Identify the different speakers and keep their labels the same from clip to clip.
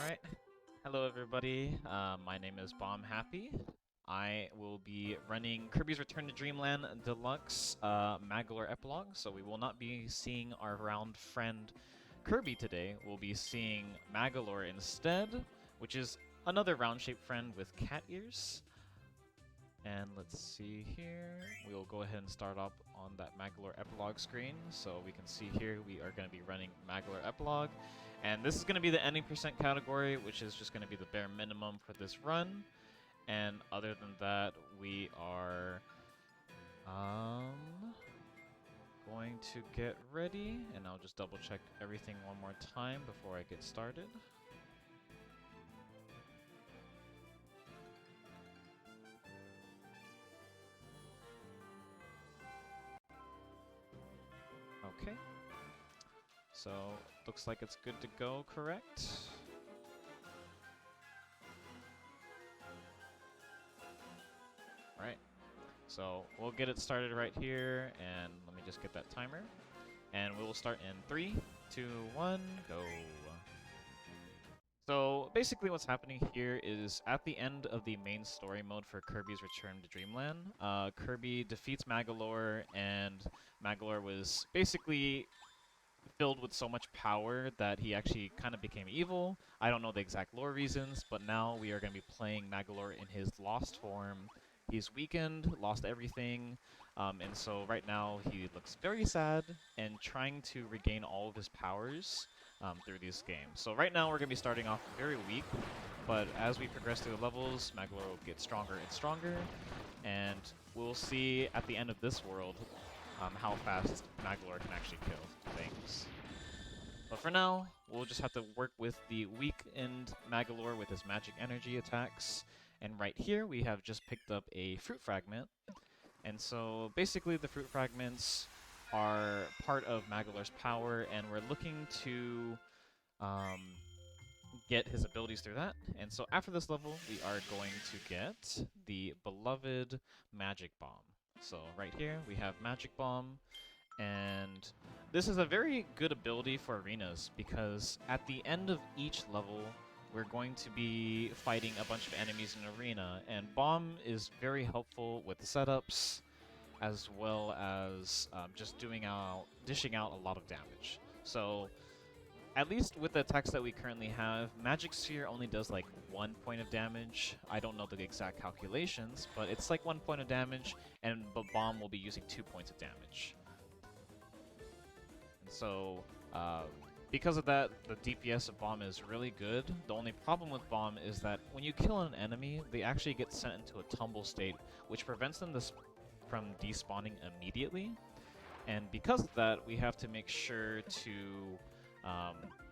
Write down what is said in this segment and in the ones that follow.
Speaker 1: Alright, hello everybody, my name is BombHappy. I will be running Kirby's Return to Dreamland Deluxe Magolor Epilogue, so we will not be seeing our round friend Kirby today. We'll be seeing Magolor instead, which is another round-shaped friend with cat ears. And let's see here, we'll go ahead and start up on that Magolor Epilogue screen. So we can see here we are going to be running Magolor Epilogue. And this is going to be the ending percent category, which is just going to be the bare minimum for this run. And other than that, we are going to get ready. And I'll just double check everything one more time before I get started. Okay. So, looks like it's good to go, correct? Alright, so we'll get it started right here, and let me just get that timer. And we will start in 3, 2, 1, go. So basically what's happening here is at the end of the main story mode for Kirby's Return to Dreamland, Kirby defeats Magolor, and Magolor was basically filled with so much power that he actually kind of became evil. I don't know the exact lore reasons, but now we are going to be playing Magolor in his lost form. He's weakened, lost everything, and so right now he looks very sad and trying to regain all of his powers through this game. So right now we're going to be starting off very weak, but as we progress through the levels, Magolor will get stronger and stronger, and we'll see at the end of this world how fast Magolor can actually kill things. But for now, we'll just have to work with the weakened Magolor with his magic energy attacks. And right here, we have just picked up a fruit fragment. And so basically the fruit fragments are part of Magolor's power, and we're looking to get his abilities through that. And so after this level, we are going to get the beloved Magic Bomb. So right here, we have Magic Bomb, and this is a very good ability for arenas because at the end of each level, we're going to be fighting a bunch of enemies in an arena, and Bomb is very helpful with the setups, as well as just dishing out a lot of damage. So at least with the attacks that we currently have, Magic Sphere only does like 1 point of damage. I don't know the exact calculations, but it's like 1 point of damage, and Bomb will be using 2 points of damage. And so, because of that, the DPS of Bomb is really good. The only problem with Bomb is that when you kill an enemy, they actually get sent into a tumble state, which prevents them from despawning immediately. And because of that, we have to make sure to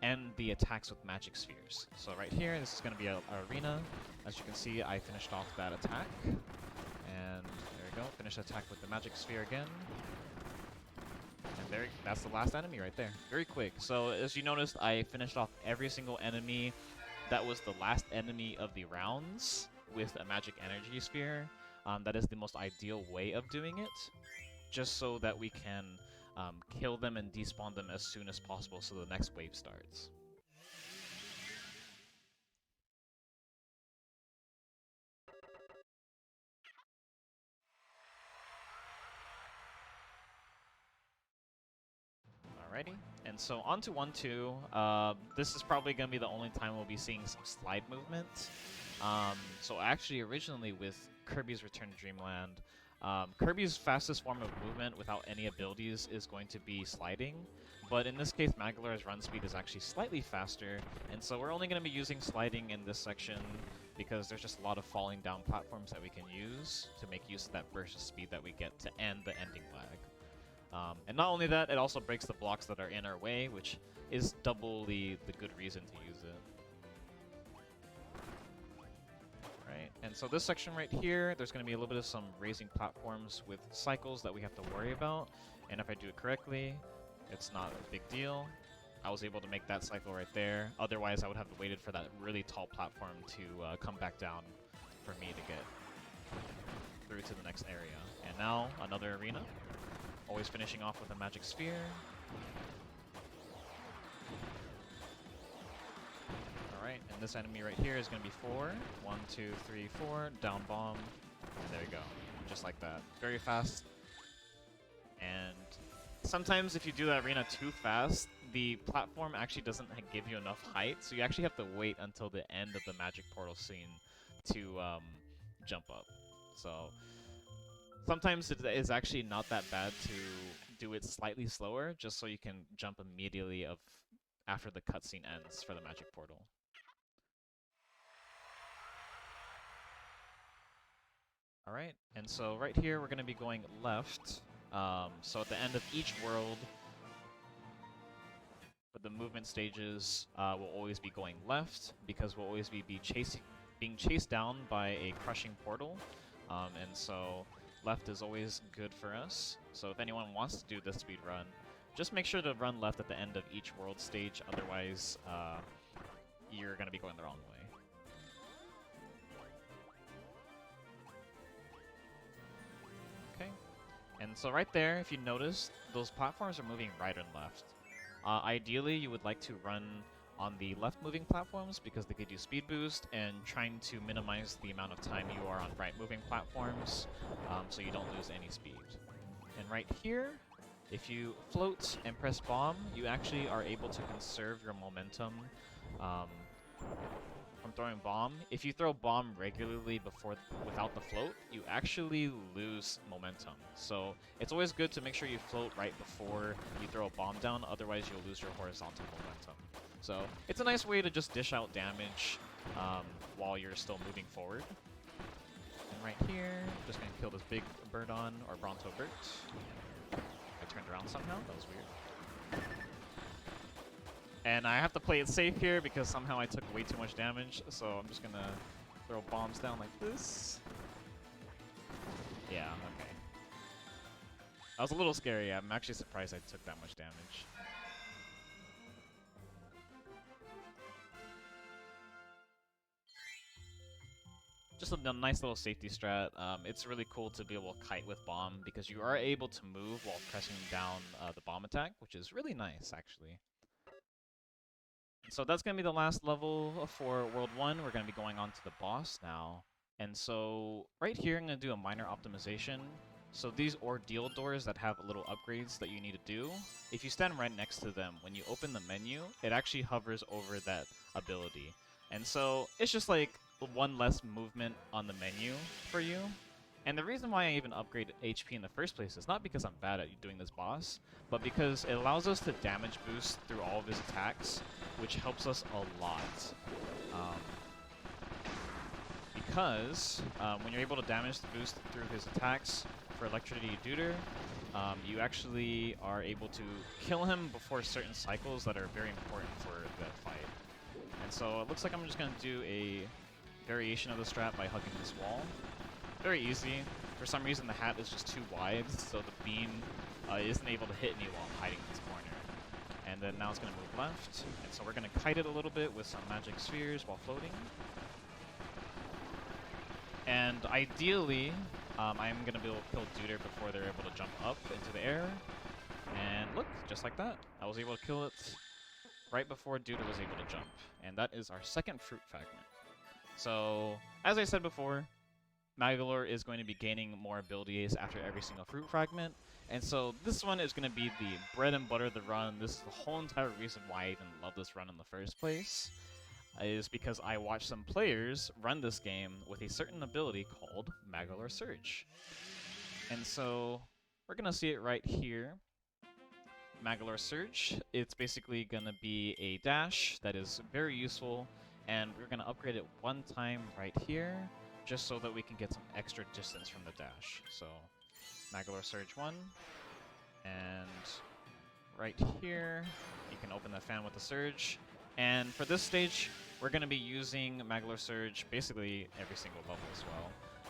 Speaker 1: end the attacks with magic spheres. So right here, this is going to be an arena. As you can see, I finished off that attack. And there we go, finish the attack with the magic sphere again. And that's the last enemy right there. Very quick. So as you noticed, I finished off every single enemy that was the last enemy of the rounds with a magic energy sphere. That is the most ideal way of doing it, just so that we can kill them and despawn them as soon as possible so the next wave starts. Alrighty, and so on to 1-2. This is probably going to be the only time we'll be seeing some slide movement. So actually, originally with Kirby's Return to Dreamland, Kirby's fastest form of movement without any abilities is going to be sliding, but in this case Magolor's run speed is actually slightly faster, and so we're only going to be using sliding in this section because there's just a lot of falling down platforms that we can use to make use of that burst of speed that we get to end the ending lag. And not only that, it also breaks the blocks that are in our way, which is double the good reason to use it. And so this section right here, there's going to be a little bit of some raising platforms with cycles that we have to worry about. And if I do it correctly, it's not a big deal. I was able to make that cycle right there. Otherwise, I would have waited for that really tall platform to come back down for me to get through to the next area. And now, another arena. Always finishing off with a magic sphere. Alright, and And this enemy right here is going to be 4. 1, 2, 3, 4. Down bomb. And there we go. Just like that. Very fast. And sometimes if you do that arena too fast, the platform actually doesn't give you enough height, so you actually have to wait until the end of the magic portal scene to jump up. So sometimes it is actually not that bad to do it slightly slower, just so you can jump immediately after the cutscene ends for the magic portal. Alright, and so right here we're going to be going left. So at the end of each world, but the movement stages will always be going left, because we'll always be being chased down by a crushing portal. And so left is always good for us. So if anyone wants to do this speed run, just make sure to run left at the end of each world stage, otherwise you're going to be going the wrong way. Okay, and so right there, if you notice, those platforms are moving right and left. Ideally, you would like to run on the left-moving platforms because they give you speed boost, and trying to minimize the amount of time you are on right-moving platforms so you don't lose any speed. And right here, if you float and press bomb, you actually are able to conserve your momentum from throwing bomb. If you throw bomb regularly without the float, you actually lose momentum. So it's always good to make sure you float right before you throw a bomb down, otherwise you'll lose your horizontal momentum. So it's a nice way to just dish out damage while you're still moving forward. And right here, I'm just going to kill this big Birdon, or Bronto Bert. I turned around somehow, that was weird. And I have to play it safe here because somehow I took way too much damage, so I'm just gonna throw bombs down like this. Yeah, okay. That was a little scary. I'm actually surprised I took that much damage. Just a nice little safety strat. It's really cool to be able to kite with bomb because you are able to move while pressing down the bomb attack, which is really nice, actually. So that's going to be the last level for World 1. We're going to be going on to the boss now. And so right here, I'm going to do a minor optimization. So these ordeal doors that have little upgrades that you need to do, if you stand right next to them, when you open the menu, it actually hovers over that ability. And so it's just like one less movement on the menu for you. And the reason why I even upgrade HP in the first place is not because I'm bad at doing this boss, but because it allows us to damage boost through all of his attacks, which helps us a lot. Because when you're able to damage the boost through his attacks for Electricity Deuter, you actually are able to kill him before certain cycles that are very important for the fight. And so it looks like I'm just going to do a variation of the strat by hugging this wall. Very easy. For some reason the hat is just too wide, so the beam isn't able to hit me while I'm hiding in this corner. And then now it's going to move left, and so we're going to kite it a little bit with some magic spheres while floating. And ideally, I'm going to be able to kill Deuter before they're able to jump up into the air. And look, just like that. I was able to kill it right before Deuter was able to jump. And that is our second fruit fragment. So, as I said before, Magolor is going to be gaining more abilities after every single fruit fragment. And so this one is going to be the bread and butter of the run. This is the whole entire reason why I even love this run in the first place, is because I watched some players run this game with a certain ability called Magolor Surge. And so we're going to see it right here. Magolor Surge, it's basically going to be a dash that is very useful, and we're going to upgrade it one time right here, just so that we can get some extra distance from the dash. So Magolor Surge 1, and right here you can open the fan with the Surge. And for this stage, we're going to be using Magolor Surge basically every single level as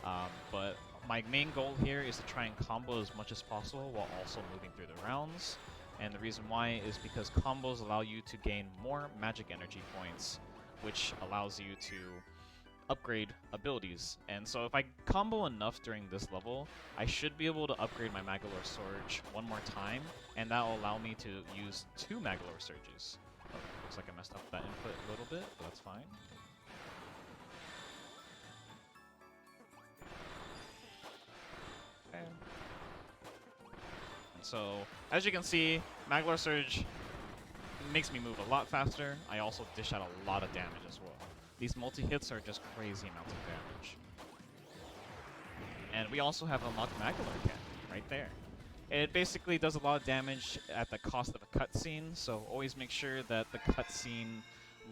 Speaker 1: well. But my main goal here is to try and combo as much as possible while also moving through the rounds. And the reason why is because combos allow you to gain more magic energy points, which allows you to upgrade abilities. And so if I combo enough during this level, I should be able to upgrade my Magolor Surge one more time, and that will allow me to use 2 Magolor Surges. Oh, looks like I messed up that input a little bit, but that's fine. Okay. And so, as you can see, Magolor Surge makes me move a lot faster. I also dish out a lot of damage as well. These multi-hits are just crazy amounts of damage. And we also have unlocked Magolor Cannon right there. It basically does a lot of damage at the cost of a cutscene, so always make sure that the cutscene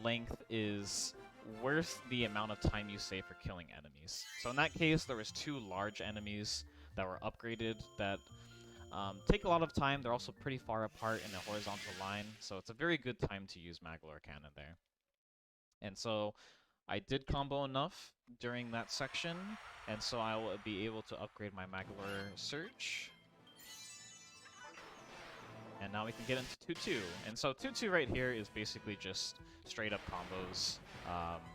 Speaker 1: length is worth the amount of time you save for killing enemies. So in that case, there was 2 large enemies that were upgraded that take a lot of time. They're also pretty far apart in a horizontal line, so it's a very good time to use Magolor Cannon there. And so I did combo enough during that section, and so I will be able to upgrade my Magolor Surge. And now we can get into 2-2. And so 2-2 right here is basically just straight up combos,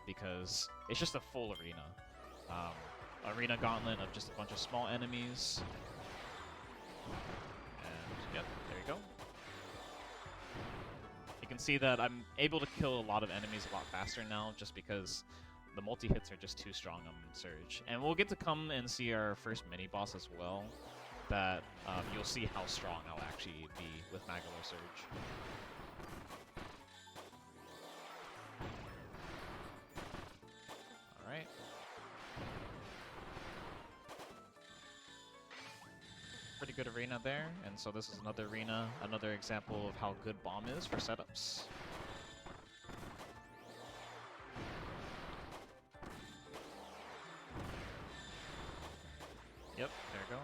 Speaker 1: because it's just a full arena. Arena gauntlet of just a bunch of small enemies. And yep, there you go. You can see that I'm able to kill a lot of enemies a lot faster now just because the multi-hits are just too strong on Surge. And we'll get to come and see our first mini-boss as well, that you'll see how strong I'll actually be with Magolor Surge. Alright. Pretty good arena there, and so this is another arena, another example of how good Bomb is for setups. Yep, there we go.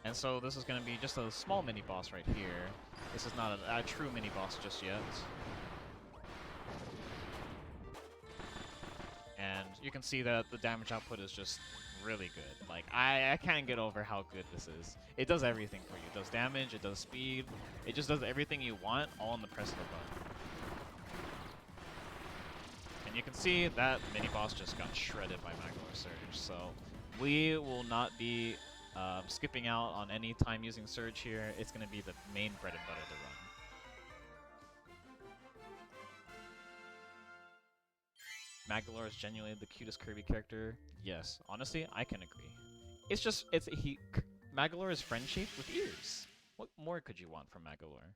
Speaker 1: And so this is going to be just a small mini-boss right here. This is not a true mini-boss just yet. And you can see that the damage output is just really good. Like, I can't get over how good this is. It does everything for you. It does damage, it does speed, it just does everything you want, all in the press of a button. And you can see that mini-boss just got shredded by Magolor Surge, so we will not be skipping out on any time using Surge here. It's going to be the main bread and butter to run. Magolor is genuinely the cutest Kirby character. Yes, honestly, I can agree. It's just, Magolor is friend-shaped with ears. What more could you want from Magolor?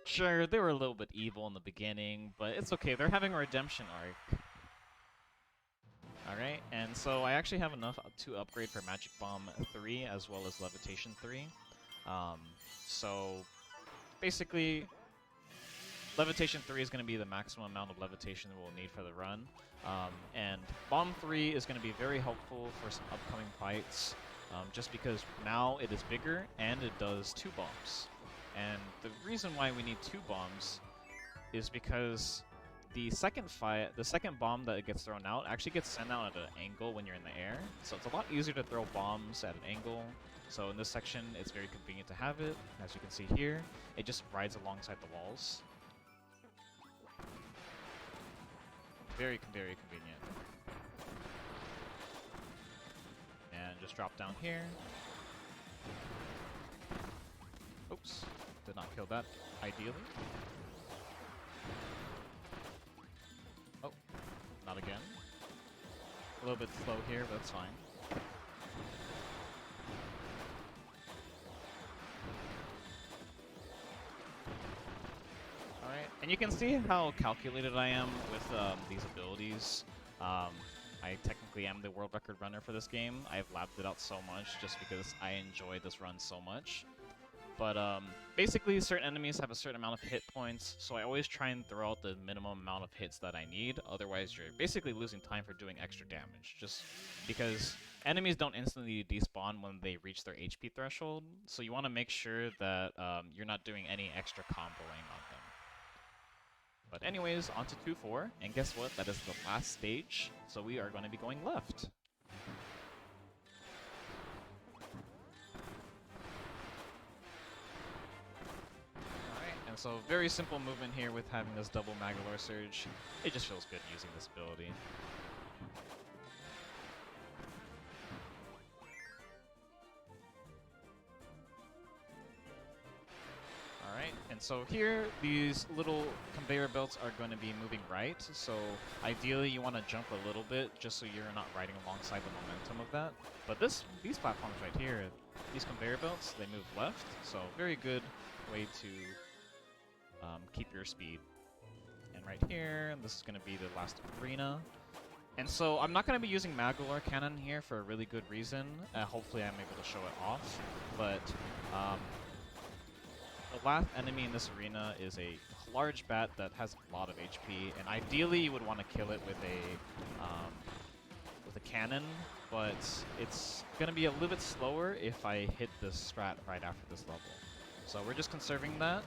Speaker 1: Sure, they were a little bit evil in the beginning, but it's okay. They're having a redemption arc. Alright, and so I actually have enough to upgrade for Magic Bomb 3 as well as Levitation 3. So basically, Levitation 3 is going to be the maximum amount of levitation that we'll need for the run. And Bomb 3 is going to be very helpful for some upcoming fights, just because now it is bigger and it does 2 bombs. And the reason why we need 2 bombs is because the second bomb that gets thrown out actually gets sent out at an angle when you're in the air. So it's a lot easier to throw bombs at an angle. So in this section, it's very convenient to have it. As you can see here, it just rides alongside the walls. Very, very convenient. And just drop down here. Oops, did not kill that ideally. Oh, not again. A little bit slow here, but that's fine. Alright, and you can see how calculated I am with these abilities. I technically am the world record runner for this game. I've lapped it out so much just because I enjoy this run so much. But basically, certain enemies have a certain amount of hit points, so I always try and throw out the minimum amount of hits that I need. Otherwise, you're basically losing time for doing extra damage, just because enemies don't instantly despawn when they reach their HP threshold, so you want to make sure that you're not doing any extra comboing on them. But anyways, on to 2-4, and guess what? That is the last stage, so we are going to be going left. So very simple movement here with having this double Magolor Surge. It just feels good using this ability. Alright, And so here, these little conveyor belts are going to be moving right. So ideally, you want to jump a little bit just so you're not riding alongside the momentum of that. But these platforms right here, these conveyor belts, they move left. So very good way to keep your speed. And right here, this is going to be the last arena. And so I'm not going to be using Magolor Cannon here for a really good reason. Hopefully I'm able to show it off. But the last enemy in this arena is a large bat that has a lot of HP. And ideally you would want to kill it with a cannon. But it's going to be a little bit slower if I hit the strat right after this level. So we're just conserving that.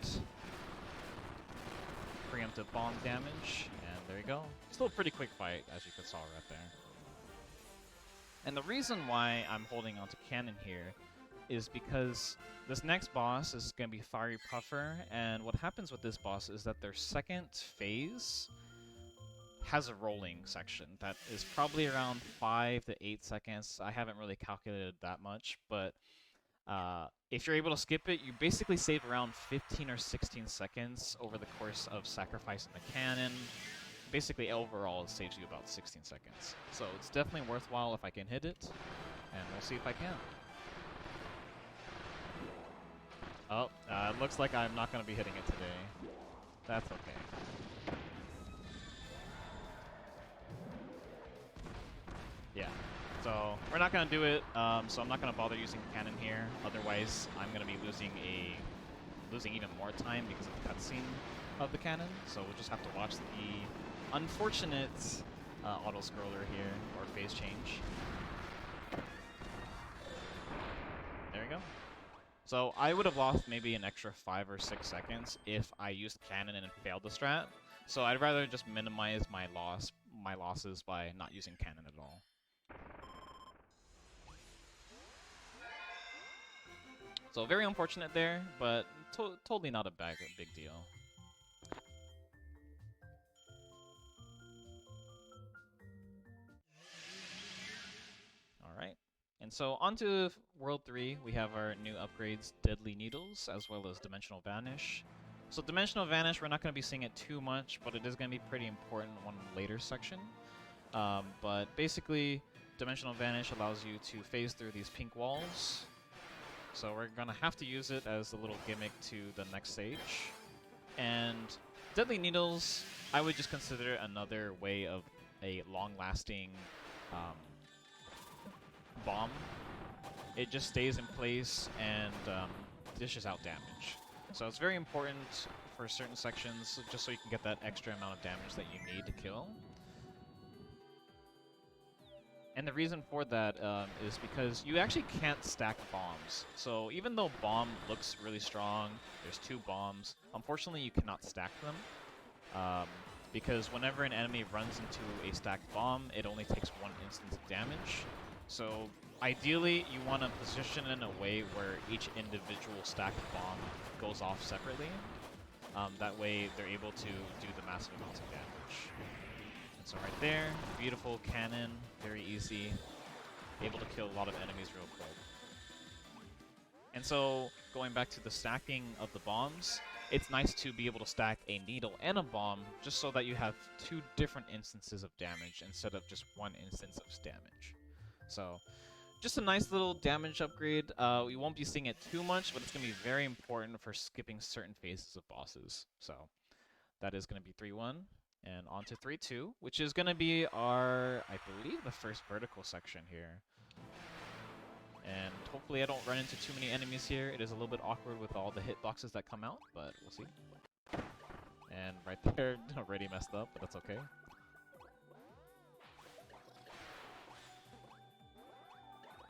Speaker 1: Preemptive bomb damage, and there you go. Still a pretty quick fight, as you saw right there. And the reason why I'm holding onto cannon here is because this next boss is going to be Fiery Puffer, and what happens with this boss is that their second phase has a rolling section that is probably around 5 to 8 seconds. I haven't really calculated that much, but if you're able to skip it, you basically save around 15 or 16 seconds over the course of sacrificing the cannon. Basically, overall, it saves you about 16 seconds. So it's definitely worthwhile if I can hit it, and we'll see if I can. Oh, it looks like I'm not going to be hitting it today. That's okay. Yeah. So we're not going to do it, so I'm not going to bother using the cannon here. Otherwise, I'm going to be losing even more time because of the cutscene of the cannon. So we'll just have to watch the unfortunate auto-scroller here, or phase change. There we go. So I would have lost maybe an extra 5 or 6 seconds if I used cannon and failed the strat. So I'd rather just minimize my losses by not using cannon at all. So very unfortunate there, but totally not a big deal. Alright, and so onto World 3, we have our new upgrades, Deadly Needles, as well as Dimensional Vanish. So Dimensional Vanish, we're not going to be seeing it too much, but it is going to be pretty important in one later section. But basically, Dimensional Vanish allows you to phase through these pink walls. So we're going to have to use it as a little gimmick to the next stage. And Deadly Needles, I would just consider another way of a long-lasting bomb. It just stays in place and dishes out damage. So it's very important for certain sections, just so you can get that extra amount of damage that you need to kill. And the reason for that is because you actually can't stack bombs. So even though bomb looks really strong, there's 2 bombs, unfortunately you cannot stack them. Because whenever an enemy runs into a stacked bomb, it only takes 1 instance of damage. So ideally you want to position it in a way where each individual stacked bomb goes off separately. That way they're able to do the massive amounts of damage. So right there, beautiful cannon, very easy, able to kill a lot of enemies real quick. And so, going back to the stacking of the bombs, it's nice to be able to stack a needle and a bomb, just so that you have 2 different instances of damage instead of just 1 instance of damage. So, just a nice little damage upgrade. We won't be seeing it too much, but it's going to be very important for skipping certain phases of bosses. So, that is going to be 3-1. And on to 3-2, which is going to be our, I believe, the first vertical section here. And hopefully I don't run into too many enemies here. It is a little bit awkward with all the hitboxes that come out, but we'll see. And right there, already messed up, but that's okay.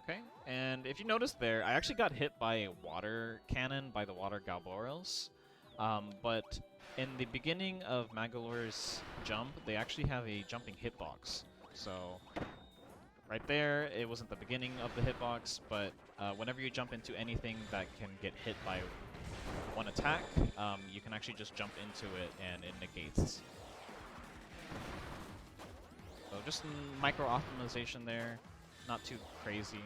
Speaker 1: Okay, and if you notice there, I actually got hit by a water cannon by the water Galboros. But in the beginning of Magolor's jump, they actually have a jumping hitbox. So right there, it wasn't the beginning of the hitbox, but whenever you jump into anything that can get hit by 1 attack, you can actually just jump into it and it negates. So just some micro optimization there, not too crazy.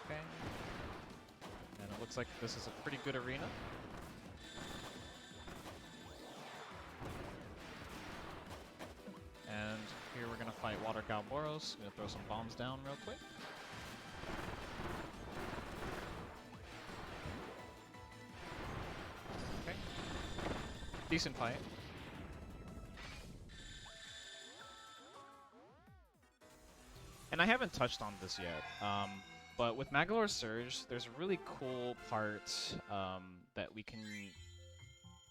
Speaker 1: Okay. And a looks like this is a pretty good arena. And here we're gonna fight Water Galboros. Gonna throw some bombs down real quick. Okay. Decent fight. And I haven't touched on this yet, but with Magolor Surge, there's a really cool part that we can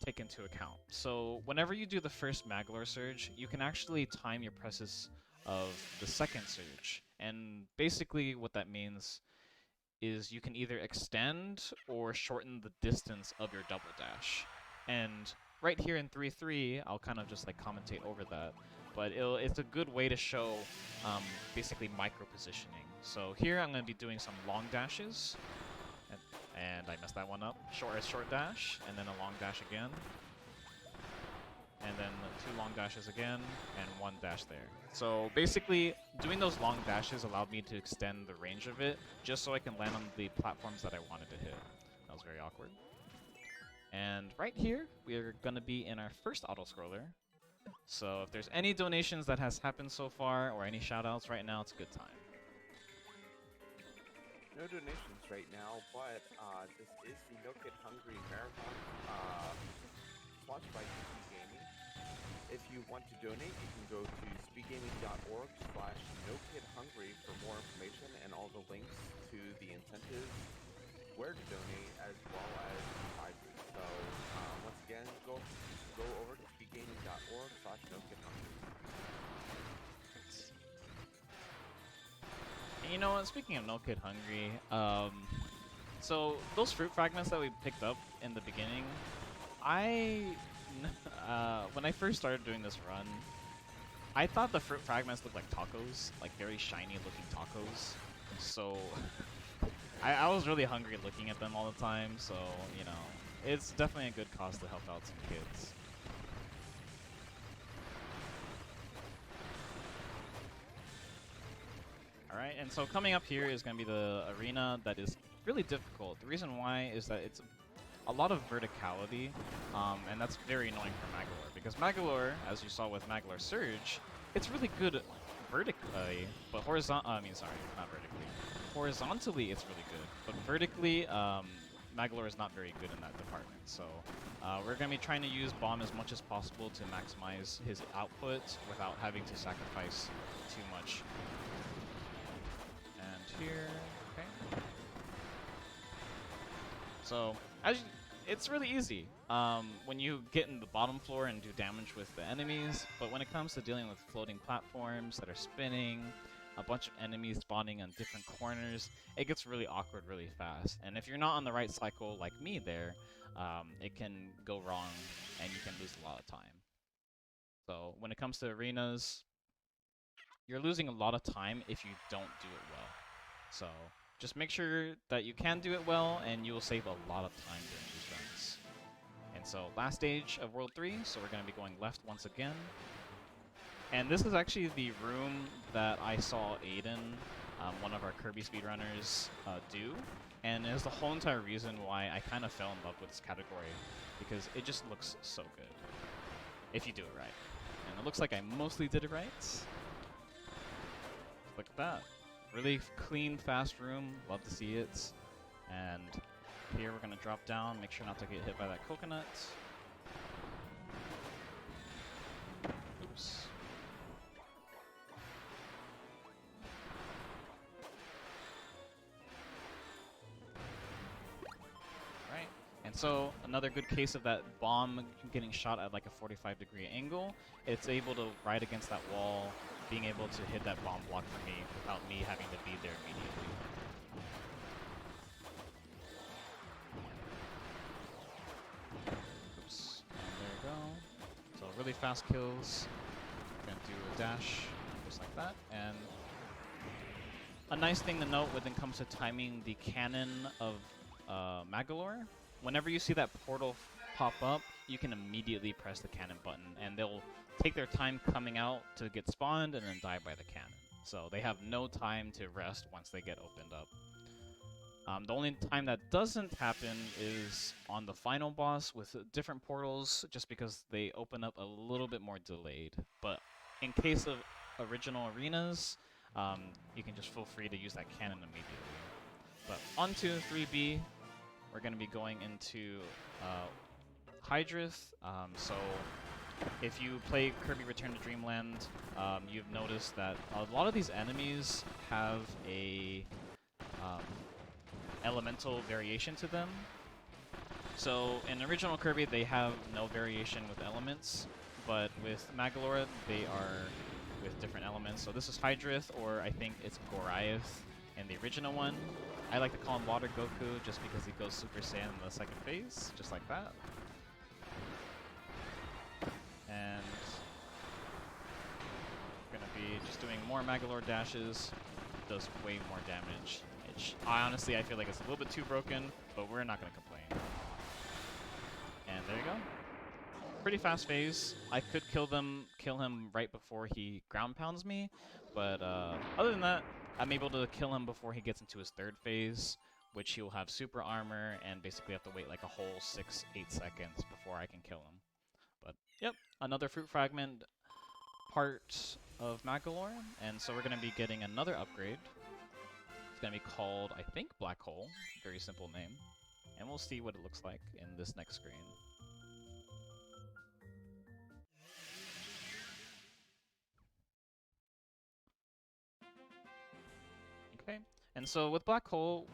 Speaker 1: take into account. So whenever you do the first Magolor Surge, you can actually time your presses of the second Surge. And basically what that means is you can either extend or shorten the distance of your double dash. And right here in 3-3, I'll kind of just like commentate over that. But it's a good way to show basically micro positioning. So here I'm going to be doing some long dashes. And I messed that one up. Short dash, and then a long dash again. And then 2 long dashes again, and 1 dash there. So basically, doing those long dashes allowed me to extend the range of it, just so I can land on the platforms that I wanted to hit. That was very awkward. And right here, we're going to be in our first auto-scroller. So if there's any donations that has happened so far, or any shoutouts right now, it's a good time.
Speaker 2: No donations right now, but this is the No Kid Hungry Marathon, sponsored by SpeedGaming. If you want to donate, you can go to speedgaming.org/NoKidHungry for more information and all the links to the incentives, where to donate, as well as prizes. So once again, go over to speedgaming.org/NoKidHungry.
Speaker 1: You know what, speaking of No Kid Hungry, so those fruit fragments that we picked up in the beginning, when I first started doing this run, I thought the fruit fragments looked like tacos, like very shiny looking tacos. So I was really hungry looking at them all the time, so, you know, it's definitely a good cause to help out some kids. Alright, and so coming up here is going to be the arena that is really difficult. The reason why is that it's a lot of verticality, and that's very annoying for Magolor, because Magolor, as you saw with Magolor Surge, it's really good vertically, but horizontally it's really good, but vertically, Magolor is not very good in that department. So we're going to be trying to use Bomb as much as possible to maximize his output without having to sacrifice too much. Here, okay. So it's really easy when you get in the bottom floor and do damage with the enemies, but when it comes to dealing with floating platforms that are spinning, a bunch of enemies spawning on different corners, it gets really awkward really fast. And if you're not on the right cycle like me there, it can go wrong and you can lose a lot of time. So when it comes to arenas, you're losing a lot of time if you don't do it well. So just make sure that you can do it well, and you will save a lot of time during these runs. And so last stage of World 3, so we're going to be going left once again. And this is actually the room that I saw Aiden, one of our Kirby speedrunners, do. And it is the whole entire reason why I kind of fell in love with this category, because it just looks so good if you do it right. And it looks like I mostly did it right. Look at that. Really clean, fast room. Love to see it. And here we're going to drop down, make sure not to get hit by that coconut. Oops. Alright. And so another good case of that bomb getting shot at like a 45-degree angle. It's able to ride against that wall, being able to hit that bomb block for me without me having to be there immediately. Oops, and there we go. So really fast kills. Gonna do a dash just like that. And a nice thing to note when it comes to timing the cannon of Magolor, whenever you see that portal pop up, you can immediately press the cannon button, and they'll take their time coming out to get spawned and then die by the cannon. So they have no time to rest once they get opened up. The only time that doesn't happen is on the final boss with different portals, just because they open up a little bit more delayed. But in case of original arenas, you can just feel free to use that cannon immediately. But on to 3B, we're going to be going into Hydrith. So if you play Kirby Return to Dreamland, you've noticed that a lot of these enemies have a elemental variation to them. So in original Kirby, they have no variation with elements, but with Magolor, they are with different elements. So this is Hydrith, or I think it's Goriath in the original one. I like to call him Water Goku just because he goes Super Saiyan in the second phase, just like that. And we're gonna be just doing more Magolor dashes. Does way more damage. Honestly, I feel like it's a little bit too broken, but we're not gonna complain. And there you go. Pretty fast phase. I could kill him right before he ground pounds me, but other than that, I'm able to kill him before he gets into his third phase, which he'll have super armor and basically have to wait like a whole 6-8 seconds before I can kill him. But yep, another fruit fragment part of Magolor, and so we're gonna be getting another upgrade. It's gonna be called, I think, Black Hole. Very simple name. And we'll see what it looks like in this next screen. Okay, and so with Black Hole,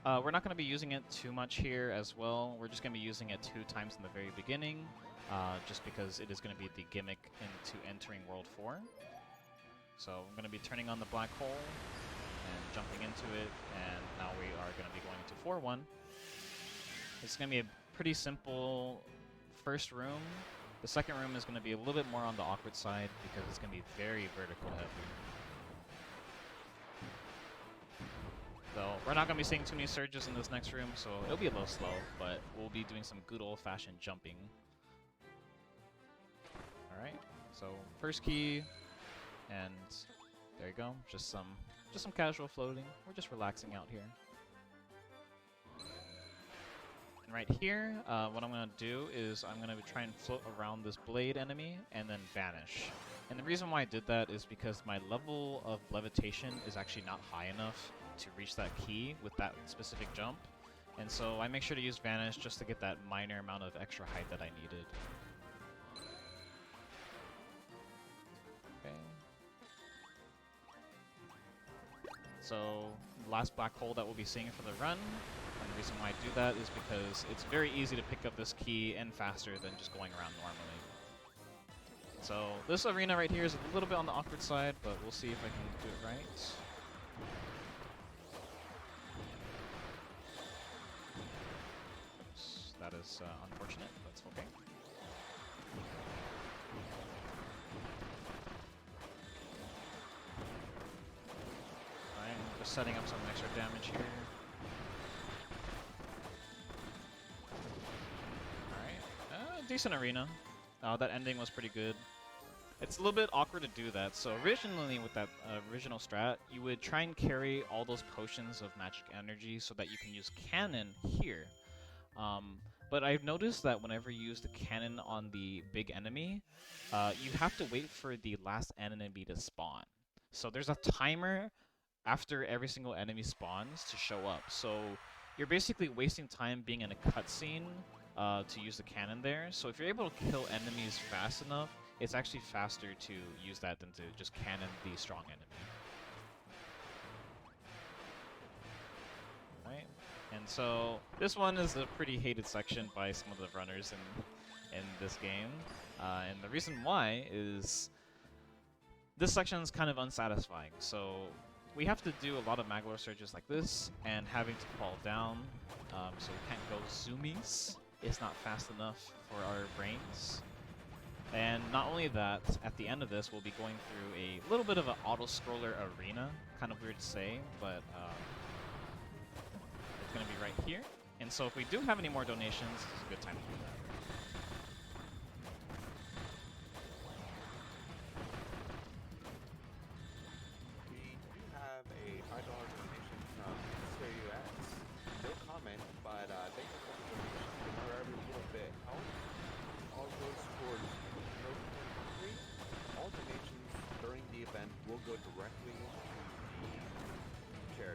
Speaker 1: we're not going to be using it too much here as well. We're just going to be using it 2 times in the very beginning, just because it is going to be the gimmick into entering World 4. So I'm going to be turning on the Black Hole and jumping into it, and now we are going to be going into 4-1. It's going to be a pretty simple first room. The second room is going to be a little bit more on the awkward side because it's going to be very vertical heavy. So we're not going to be seeing too many surges in this next room, so it'll be a little slow, but we'll be doing some good old-fashioned jumping. Alright, so first key, and there you go, just some casual floating. We're just relaxing out here. And right here, what I'm going to do is I'm going to try and float around this blade enemy and then vanish. And the reason why I did that is because my level of levitation is actually not high enough to reach that key with that specific jump. And so I make sure to use vanish just to get that minor amount of extra height that I needed. Okay. So last black hole that we'll be seeing for the run. And the reason why I do that is because it's very easy to pick up this key and faster than just going around normally. So this arena right here is a little bit on the awkward side, but we'll see if I can do it right. Oops, that is unfortunate, but it's okay. I'm just setting up some extra damage here. Decent arena. That ending was pretty good. It's a little bit awkward to do that. So originally with that original strat, you would try and carry all those potions of magic energy so that you can use cannon here. But I've noticed that whenever you use the cannon on the big enemy, you have to wait for the last enemy to spawn. So there's a timer after every single enemy spawns to show up. So you're basically wasting time being in a cutscene to use the cannon there. So if you're able to kill enemies fast enough, it's actually faster to use that than to just cannon the strong enemy. Right? And so this one is a pretty hated section by some of the runners in this game. And the reason why is this section is kind of unsatisfying. So we have to do a lot of Magolor surges like this and having to fall down. So we can't go zoomies. It's not fast enough for our brains. And not only that, at the end of this, we'll be going through a little bit of an auto-scroller arena. Kind of weird to say, but it's going to be right here. And so if we do have any more donations, it's a good time to do that.
Speaker 2: We do have a $5 donation from Stereo X.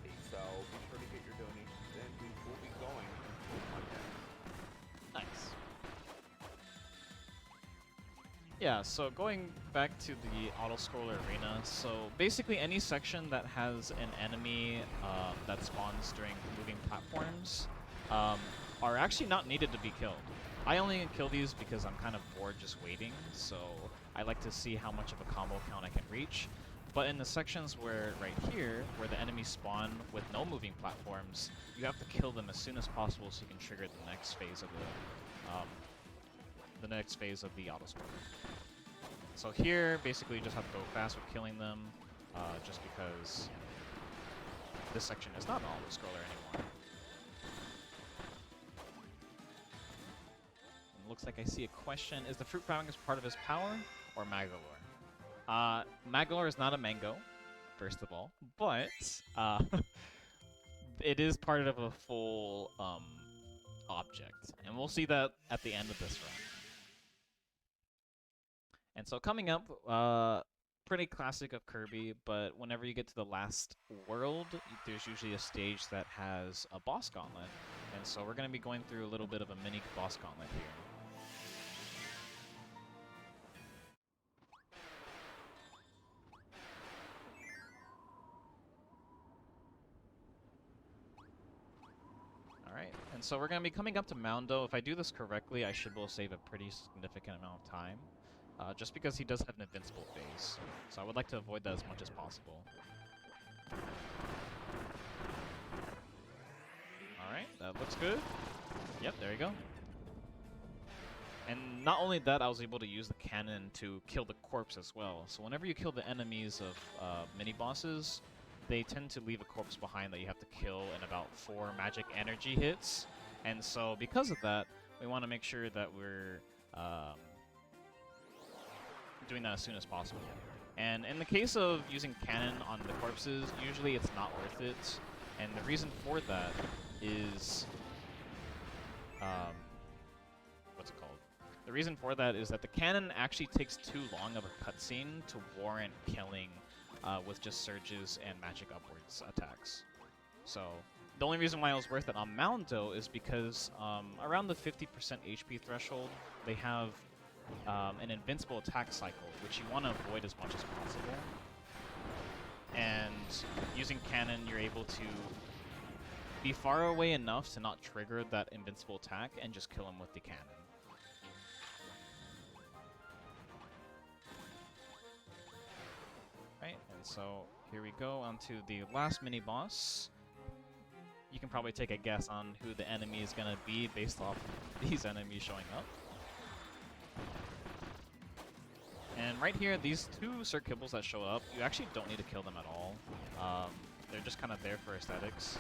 Speaker 2: already. So be sure to get your donations in. We will be going until Monday.
Speaker 1: Nice. Yeah, so going back to the auto-scroller arena, so basically any section that has an enemy that spawns during moving platforms are actually not needed to be killed. I only kill these because I'm kind of bored just waiting, so I like to see how much of a combo count I can reach. But in the sections where, right here, where the enemies spawn with no moving platforms, you have to kill them as soon as possible so you can trigger the next phase of the auto-scroller. So here, basically you just have to go fast with killing them, just because this section is not an auto-scroller anymore. And it looks like I see a question. Is the fruit fungus part of his power, or Magolor? Magolor is not a mango, first of all, but it is part of a full object. And we'll see that at the end of this run. And so coming up, pretty classic of Kirby, but whenever you get to the last world, there's usually a stage that has a boss gauntlet. And so we're going to be going through a little bit of a mini boss gauntlet here. Alright, and so we're going to be coming up to Moundo. If I do this correctly, I should be able to save a pretty significant amount of time. Just because he does have an invincible phase. So I would like to avoid that as much as possible. Alright, that looks good. Yep, there you go. And not only that, I was able to use the cannon to kill the corpse as well. So whenever you kill the enemies of mini-bosses, they tend to leave a corpse behind that you have to kill in about 4 magic energy hits. And so because of that, we want to make sure that we're doing that as soon as possible. And in the case of using cannon on the corpses, usually it's not worth it. And the reason for that is... what's it called? The reason for that is that the cannon actually takes too long of a cutscene to warrant killing with just surges and magic upwards attacks. So the only reason why it was worth it on Moundo is because around the 50% HP threshold, they have an invincible attack cycle, which you want to avoid as much as possible. And using cannon, you're able to be far away enough to not trigger that invincible attack and just kill him with the cannon. Right, and so here we go onto the last mini-boss. You can probably take a guess on who the enemy is going to be based off these enemies showing up. And right here, these 2 Sir Kibbles that show up, you actually don't need to kill them at all. They're just kind of there for aesthetics.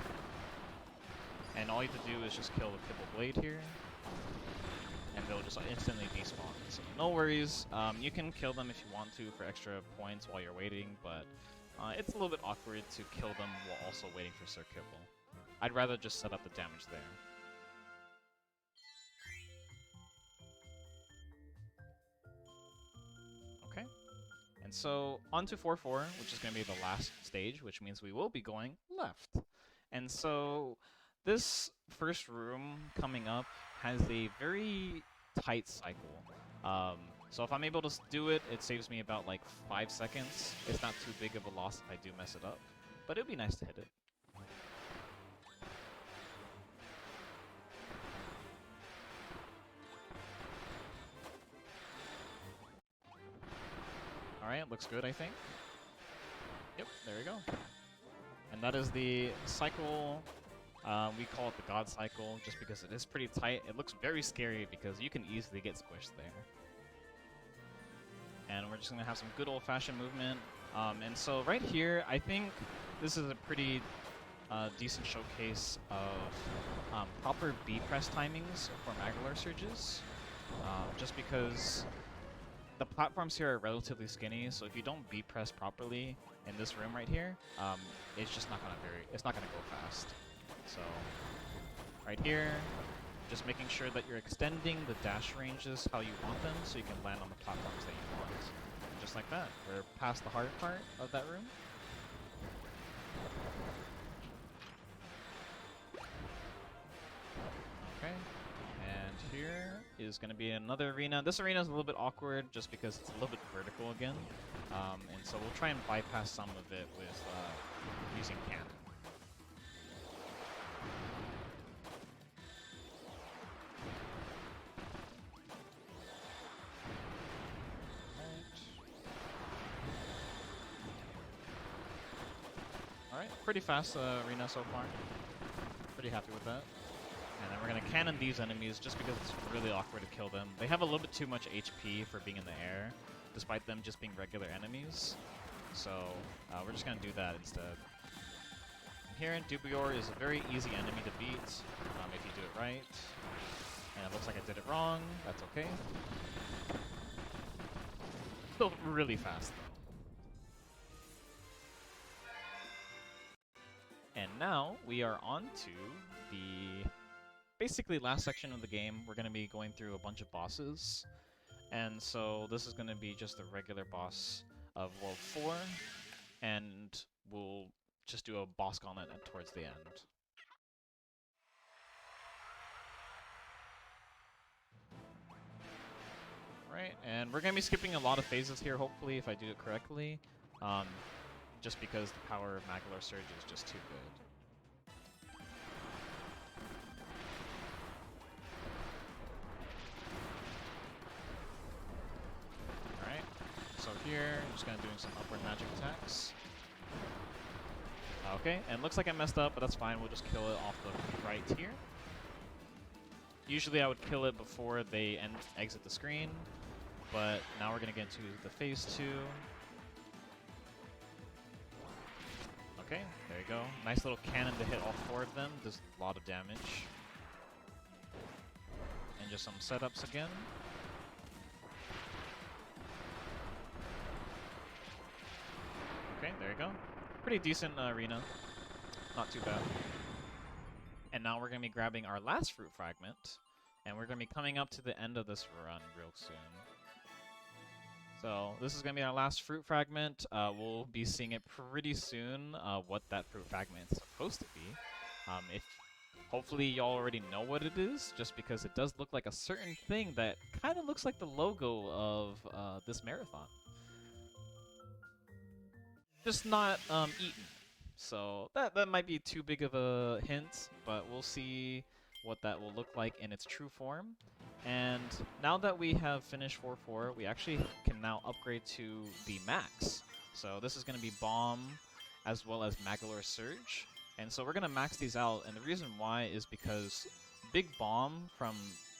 Speaker 1: And all you have to do is just kill the Kibble Blade here, and they'll just instantly despawn. So no worries, you can kill them if you want to for extra points while you're waiting, but it's a little bit awkward to kill them while also waiting for Sir Kibble. I'd rather just set up the damage there. Okay, and so on to 4-4, which is going to be the last stage, which means we will be going left. And so this first room coming up has a very tight cycle. So if I'm able to do it, it saves me about like 5 seconds. It's not too big of a loss if I do mess it up, but it would be nice to hit it. Alright, looks good, I think. Yep, there we go. And that is the cycle. We call it the God Cycle just because it is pretty tight. It looks very scary because you can easily get squished there. And we're just going to have some good old-fashioned movement. And so right here, I think this is a pretty decent showcase of proper B-press timings for Magolor surges. Just because the platforms here are relatively skinny, so if you don't B-press properly in this room right here, it's just not gonna go fast. So right here, just making sure that you're extending the dash ranges how you want them, so you can land on the platforms that you want. And just like that, we're past the hard part of that room. is going to be another arena. This arena is a little bit awkward just because it's a little bit vertical again. And so we'll try and bypass some of it with using cannon. Alright, pretty fast arena so far. Pretty happy with that. And then we're going to cannon these enemies just because it's really awkward to kill them. They have a little bit too much HP for being in the air, despite them just being regular enemies. So we're just going to do that instead. And here in Dubior is a very easy enemy to beat if you do it right. And it looks like I did it wrong. That's okay. Still really fast though. And now we are on to the basically last section of the game. We're going to be going through a bunch of bosses. And so this is going to be just the regular boss of World 4. And we'll just do a boss gauntlet towards the end. Right, and we're going to be skipping a lot of phases here, hopefully, if I do it correctly. Just because the power of Magolor Surge is just too good. Alright, so here, I'm just going to do some upward magic attacks. Okay, and it looks like I messed up, but that's fine. We'll just kill it off the right here. Usually I would kill it before they exit the screen, but now we're going to get into the phase 2. Okay, there you go. Nice little cannon to hit all 4 of them. Does a lot of damage. And just some setups again. Okay, there you go. Pretty decent arena. Not too bad. And now we're going to be grabbing our last fruit fragment. And we're going to be coming up to the end of this run real soon. So this is going to be our last fruit fragment. We'll be seeing it pretty soon, what that fruit fragment is supposed to be. If hopefully y'all already know what it is, just because it does look like a certain thing that kind of looks like the logo of this marathon. Just not eaten. So that might be too big of a hint, but we'll see what that will look like in its true form. And now that we have finished 4-4, we actually can now upgrade to the max. So this is going to be Bomb as well as Magolor Surge. And so we're going to max these out, and the reason why is because Big Bomb from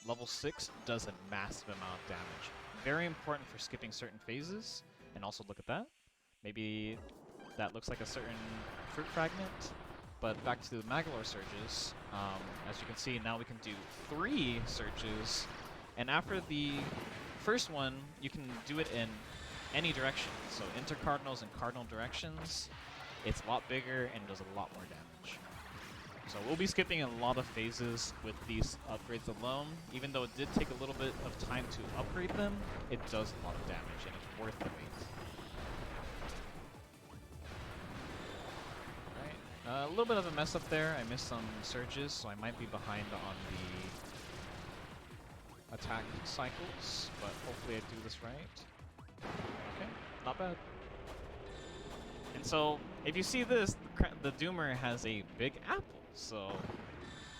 Speaker 1: level 6 does a massive amount of damage. Very important for skipping certain phases. And also look at that. Maybe that looks like a certain fruit fragment. But back to the Magolor Surges, as you can see, now we can do 3 Surges, and after the first one, you can do it in any direction. So intercardinals and cardinal directions, it's a lot bigger and does a lot more damage. So we'll be skipping a lot of phases with these upgrades alone. Even though it did take a little bit of time to upgrade them, it does a lot of damage, and it's worth the wait. A little bit of a mess up there. I missed some surges, so I might be behind on the attack cycles, but hopefully I do this right. Okay, not bad. And so, if you see this, the Doomer has a big apple, so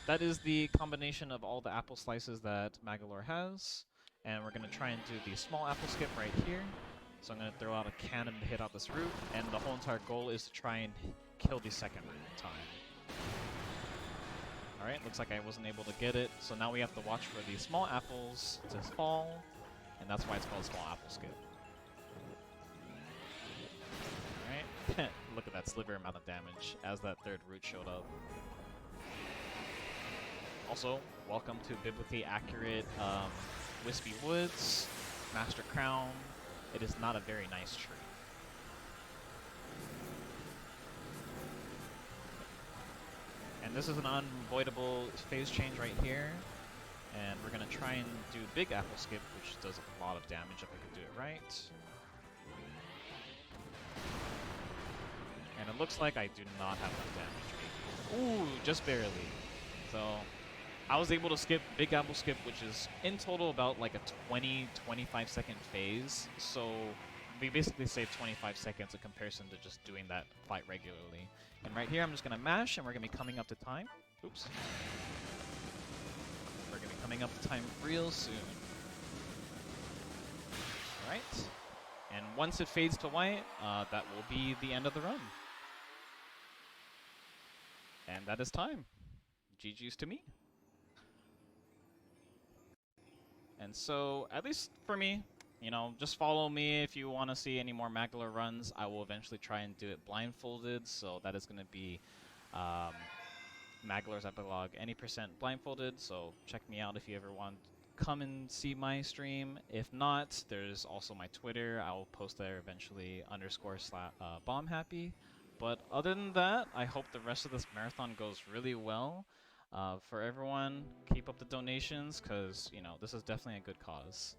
Speaker 1: that is the combination of all the apple slices that Magolor has, and we're going to try and do the small apple skip right here. So I'm going to throw out a cannon to hit out this root, and the whole entire goal is to try and kill the second root in time. Alright, looks like I wasn't able to get it, so now we have to watch for the small apples to fall, and that's why it's called small apple skip. Alright, look at that sliver amount of damage as that third root showed up. Also, welcome to biblically accurate Wispy Woods, Master Crown. It is not a very nice tree. And this is an unavoidable phase change right here. And we're going to try and do Big Apple Skip, which does a lot of damage if I can do it right. And it looks like I do not have enough damage, maybe. Ooh, just barely. So, I was able to skip Big Apple skip, which is in total about like a 20-25 second phase. So we basically saved 25 seconds in comparison to just doing that fight regularly. And right here, I'm just gonna mash, and we're gonna be coming up to time. Oops. We're gonna be coming up to time real soon. All right. And once it fades to white, that will be the end of the run. And that is time. GG's to me. And so, at least for me, you know, just follow me if you want to see any more Magler runs. I will eventually try and do it blindfolded, so that is going to be Magler's Epilogue any % blindfolded, so check me out if you ever want to come and see my stream. If not, there's also my Twitter. I will post there eventually, _BombHappy. But other than that, I hope the rest of this marathon goes really well. For everyone, keep up the donations, because, you know, this is definitely a good cause.